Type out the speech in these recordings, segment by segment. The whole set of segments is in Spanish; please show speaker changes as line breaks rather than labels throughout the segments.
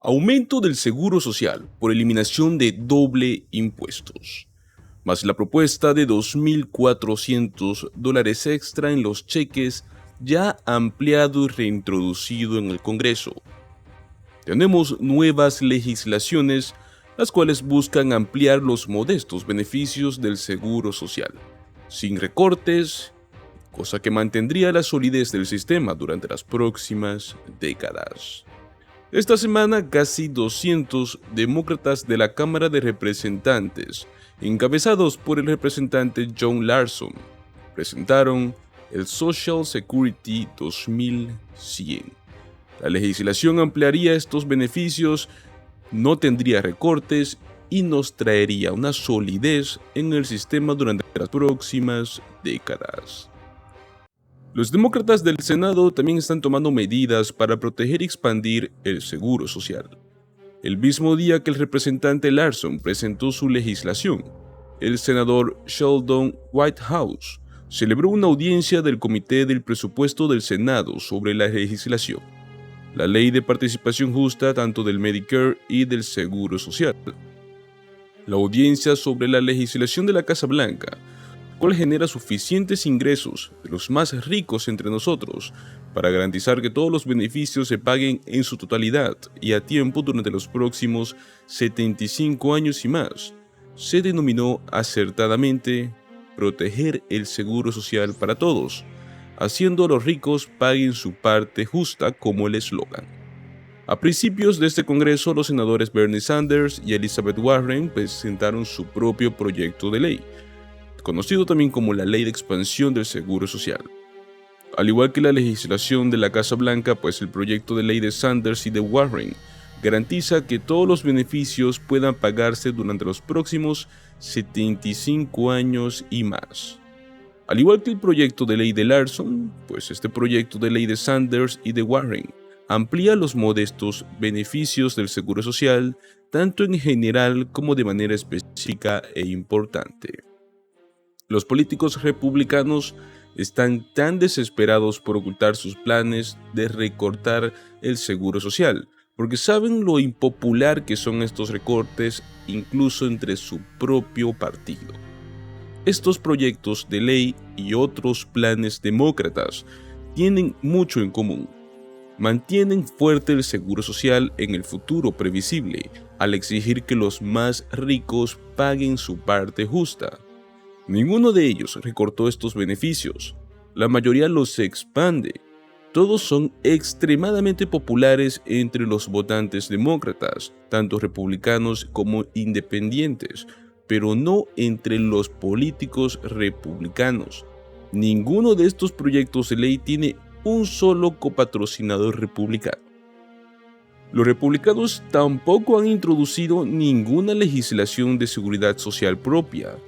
Aumento del seguro social por eliminación de doble impuestos, más la propuesta de $2.400 extra en los cheques ya ampliado y reintroducido en el Congreso. Tenemos nuevas legislaciones, las cuales buscan ampliar los modestos beneficios del seguro social, sin recortes, cosa que mantendría la solidez del sistema durante las próximas décadas. Esta semana, casi 200 demócratas de la Cámara de Representantes, encabezados por el representante John Larson, presentaron el Social Security 2100. La legislación ampliaría estos beneficios, no tendría recortes y nos traería una solidez en el sistema durante las próximas décadas. Los demócratas del Senado también están tomando medidas para proteger y expandir el seguro social. El mismo día que el representante Larson presentó su legislación, el senador Sheldon Whitehouse celebró una audiencia del Comité del Presupuesto del Senado sobre la legislación, la ley de participación justa tanto del Medicare y del Seguro Social. La audiencia sobre la legislación de la Casa Blanca, cual genera suficientes ingresos de los más ricos entre nosotros para garantizar que todos los beneficios se paguen en su totalidad y a tiempo durante los próximos 75 años y más, se denominó acertadamente proteger el seguro social para todos, haciendo a los ricos paguen su parte justa como el eslogan. A principios de este Congreso, los senadores Bernie Sanders y Elizabeth Warren presentaron su propio proyecto de ley, conocido también como la Ley de Expansión del Seguro Social. Al igual que la legislación de la Casa Blanca, pues el proyecto de ley de Sanders y de Warren garantiza que todos los beneficios puedan pagarse durante los próximos 75 años y más. Al igual que el proyecto de ley de Larson, pues este proyecto de ley de Sanders y de Warren amplía los modestos beneficios del Seguro Social, tanto en general como de manera específica e importante. Los políticos republicanos están tan desesperados por ocultar sus planes de recortar el seguro social, porque saben lo impopular que son estos recortes incluso entre su propio partido. Estos proyectos de ley y otros planes demócratas tienen mucho en común. Mantienen fuerte el seguro social en el futuro previsible, al exigir que los más ricos paguen su parte justa. Ninguno de ellos recortó estos beneficios, la mayoría los expande. Todos son extremadamente populares entre los votantes demócratas, tanto republicanos como independientes, pero no entre los políticos republicanos. Ninguno de estos proyectos de ley tiene un solo copatrocinador republicano. Los republicanos tampoco han introducido ninguna legislación de seguridad social propia.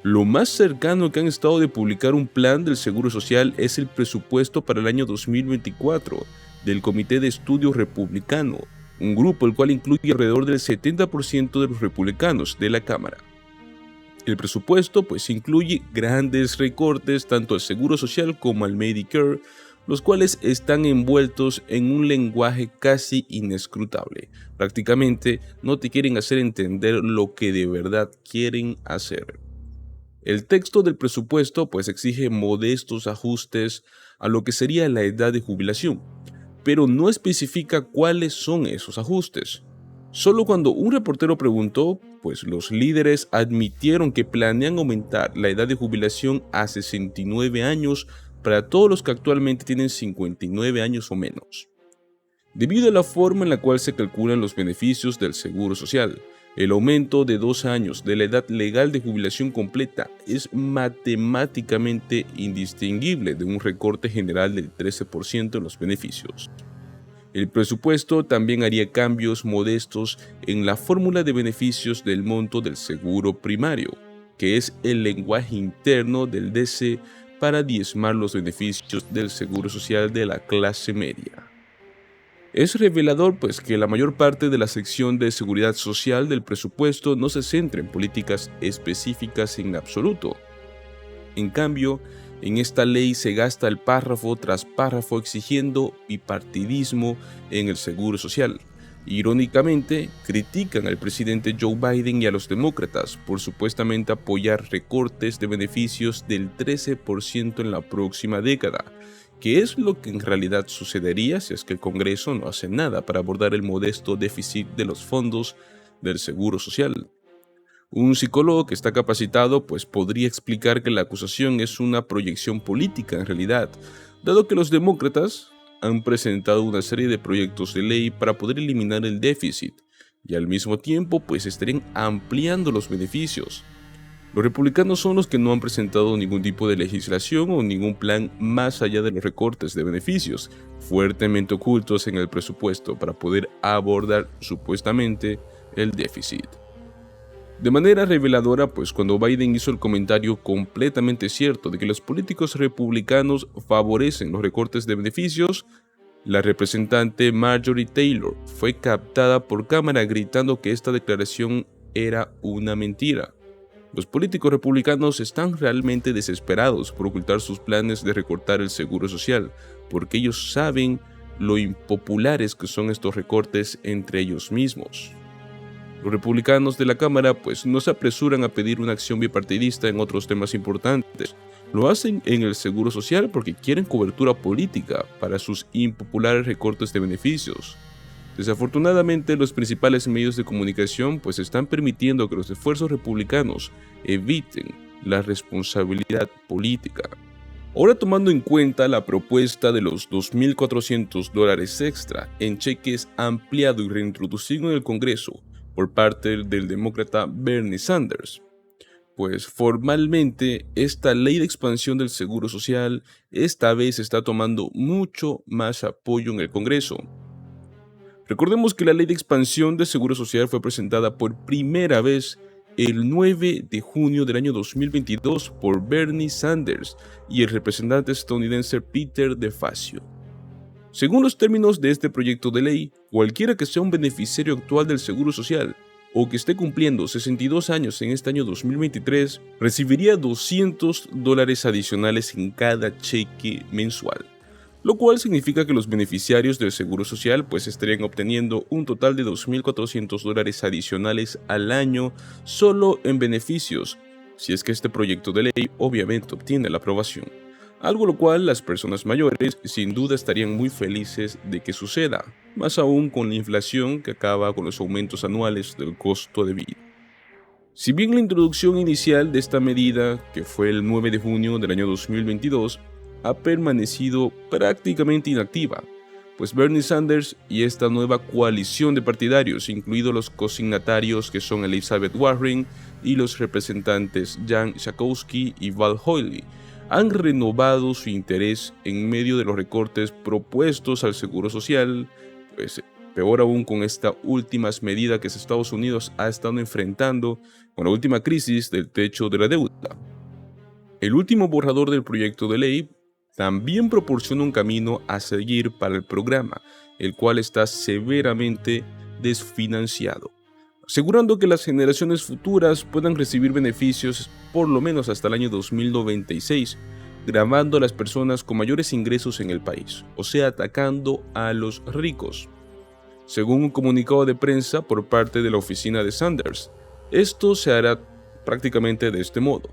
Lo más cercano que han estado de publicar un plan del Seguro Social es el presupuesto para el año 2024 del Comité de Estudios Republicano, un grupo el cual incluye alrededor del 70% de los republicanos de la Cámara. El presupuesto pues incluye grandes recortes tanto al Seguro Social como al Medicare, los cuales están envueltos en un lenguaje casi inescrutable. Prácticamente no te quieren hacer entender lo que de verdad quieren hacer. El texto del presupuesto pues exige modestos ajustes a lo que sería la edad de jubilación, pero no especifica cuáles son esos ajustes. Solo cuando un reportero preguntó, pues los líderes admitieron que planean aumentar la edad de jubilación a 69 años para todos los que actualmente tienen 59 años o menos. Debido a la forma en la cual se calculan los beneficios del Seguro Social, el aumento de 2 años de la edad legal de jubilación completa es matemáticamente indistinguible de un recorte general del 13% en los beneficios. El presupuesto también haría cambios modestos en la fórmula de beneficios del monto del seguro primario, que es el lenguaje interno del DC para diezmar los beneficios del Seguro Social de la clase media. Es revelador pues que la mayor parte de la sección de seguridad social del presupuesto no se centra en políticas específicas en absoluto. En cambio, en esta ley se gasta el párrafo tras párrafo exigiendo bipartidismo en el seguro social, Irónicamente, critican al presidente Joe Biden y a los demócratas por supuestamente apoyar recortes de beneficios del 13% en la próxima década, que es lo que en realidad sucedería si es que el Congreso no hace nada para abordar el modesto déficit de los fondos del Seguro Social. Un psicólogo que está capacitado pues podría explicar que la acusación es una proyección política en realidad, dado que los demócratas han presentado una serie de proyectos de ley para poder eliminar el déficit y al mismo tiempo pues estarían ampliando los beneficios. Los republicanos son los que no han presentado ningún tipo de legislación o ningún plan más allá de los recortes de beneficios, fuertemente ocultos en el presupuesto para poder abordar supuestamente el déficit. De manera reveladora, pues cuando Biden hizo el comentario completamente cierto de que los políticos republicanos favorecen los recortes de beneficios, la representante Marjorie Taylor fue captada por cámara gritando que esta declaración era una mentira. Los políticos republicanos están realmente desesperados por ocultar sus planes de recortar el seguro social, porque ellos saben lo impopulares que son estos recortes entre ellos mismos. Los republicanos de la Cámara pues no se apresuran a pedir una acción bipartidista en otros temas importantes. Lo hacen en el seguro social porque quieren cobertura política para sus impopulares recortes de beneficios. Desafortunadamente, los principales medios de comunicación pues están permitiendo que los esfuerzos republicanos eviten la responsabilidad política. Ahora, tomando en cuenta la propuesta de los $2.400 extra en cheques ampliado y reintroducido en el Congreso por parte del demócrata Bernie Sanders, pues formalmente esta ley de expansión del seguro social esta vez está tomando mucho más apoyo en el Congreso. Recordemos que la ley de expansión del seguro social fue presentada por primera vez el 9 de junio del año 2022 por Bernie Sanders y el representante estadounidense Peter DeFazio. Según los términos de este proyecto de ley, cualquiera que sea un beneficiario actual del Seguro Social o que esté cumpliendo 62 años en este año 2023, recibiría $200 adicionales en cada cheque mensual, lo cual significa que los beneficiarios del Seguro Social pues estarían obteniendo un total de $2.400 adicionales al año solo en beneficios, si es que este proyecto de ley obviamente obtiene la aprobación. Algo lo cual las personas mayores sin duda estarían muy felices de que suceda, más aún con la inflación que acaba con los aumentos anuales del costo de vida. Si bien la introducción inicial de esta medida, que fue el 9 de junio del año 2022, ha permanecido prácticamente inactiva, pues Bernie Sanders y esta nueva coalición de partidarios, incluidos los cosignatarios que son Elizabeth Warren y los representantes Jan Schakowsky y Val Hoyley, han renovado su interés en medio de los recortes propuestos al Seguro Social, pues peor aún con esta última medida que Estados Unidos ha estado enfrentando con la última crisis del techo de la deuda. El último borrador del proyecto de ley también proporciona un camino a seguir para el programa, el cual está severamente desfinanciado, asegurando que las generaciones futuras puedan recibir beneficios por lo menos hasta el año 2096, gravando a las personas con mayores ingresos en el país, o sea, atacando a los ricos. Según un comunicado de prensa por parte de la oficina de Sanders, esto se hará prácticamente de este modo: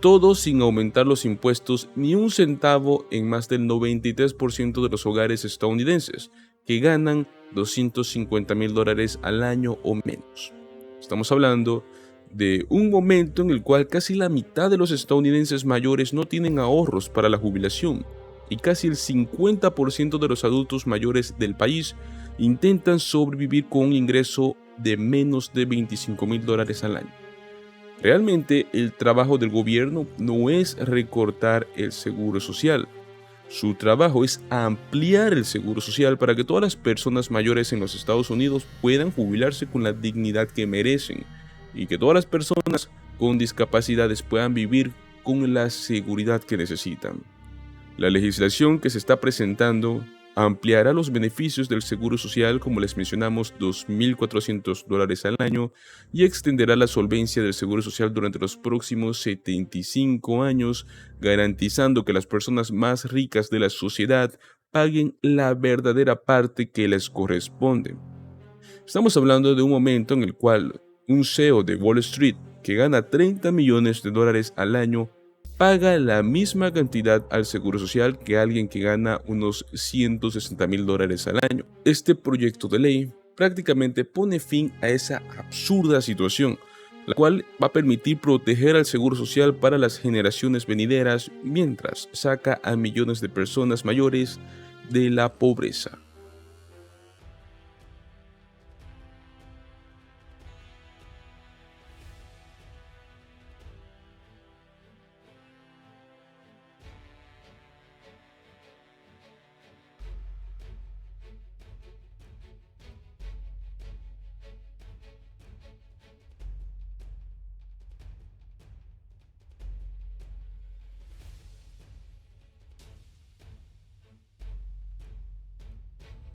todo sin aumentar los impuestos ni un centavo en más del 93% de los hogares estadounidenses que ganan $250,000 al año o menos. Estamos hablando de un momento en el cual casi la mitad de los estadounidenses mayores no tienen ahorros para la jubilación y casi el 50% de los adultos mayores del país intentan sobrevivir con un ingreso de menos de $25,000 al año. Realmente el trabajo del gobierno no es recortar el seguro social. Su trabajo es ampliar el seguro social para que todas las personas mayores en los Estados Unidos puedan jubilarse con la dignidad que merecen y que todas las personas con discapacidades puedan vivir con la seguridad que necesitan. La legislación que se está presentando ampliará los beneficios del seguro social, como les mencionamos, $2.400 al año, y extenderá la solvencia del seguro social durante los próximos 75 años, garantizando que las personas más ricas de la sociedad paguen la verdadera parte que les corresponde. Estamos hablando de un momento en el cual un CEO de Wall Street que gana 30 millones de dólares al año paga la misma cantidad al Seguro Social que alguien que gana unos 160.000 dólares al año. Este proyecto de ley prácticamente pone fin a esa absurda situación, la cual va a permitir proteger al Seguro Social para las generaciones venideras mientras saca a millones de personas mayores de la pobreza.